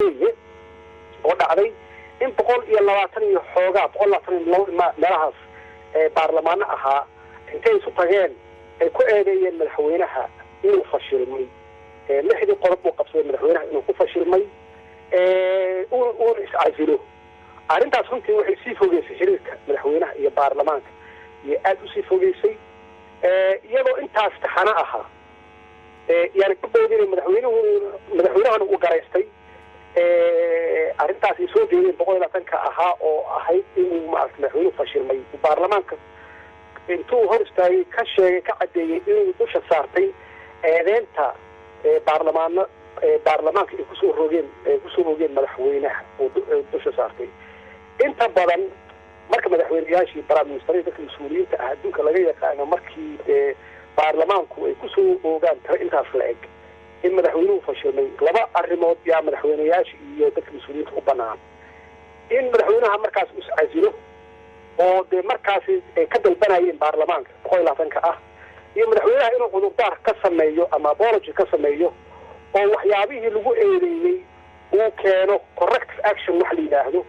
weeye oo dhacday in 120 iyo xoogaa 122 meelahaas baarlamaano ahaa intay isu tageen ay ku eedeeyeen madaxweynaha inuu fashilmay lixdii qodob uu qabsaday madaxweynaha inuu ku fashilmay uu iscasilo arrintaas runtii waxay sii fogeysay xiriirka madaxweynaha iyo baarlamaanka iyo aad u sii fogeysay iyadoo intaas taxana ahaa يعني كبودين مدحوينهن uu garaystay arintaas soo jeedeen 120 ka ahaa oo ahayd inuu madaxweynuhu fashilmay baarlamaanka intuu hor istaagay ka sheegay ka cadeeyay inuu dusha saartay eedeenta baarlamaanka ay kusoo roogeen madaxweynaha oo dusha saartay inta badan marka madaxweynayaashii prime minister dadka mas'uuliyiinta ah adduunka laga yaqaan markii baarlamaanku ay ku soo oogaan tara intaas la eg in madaxweynuhu fashilmay laba arrimood yaa madaxweynayaasha iyo dadka mas'uuliyiinta u banaan in madaxweynaha markaas uu iscasilo oo de markaas ay ka dalbanayeen baarlamaanka 120 ka ah iyo madaxweynaha inuu cudurdaar ka sameeyo ama apology ka sameeyo oo waxyaabihii lagu eedeeyay uu keeno corrective action wax la yiraahdo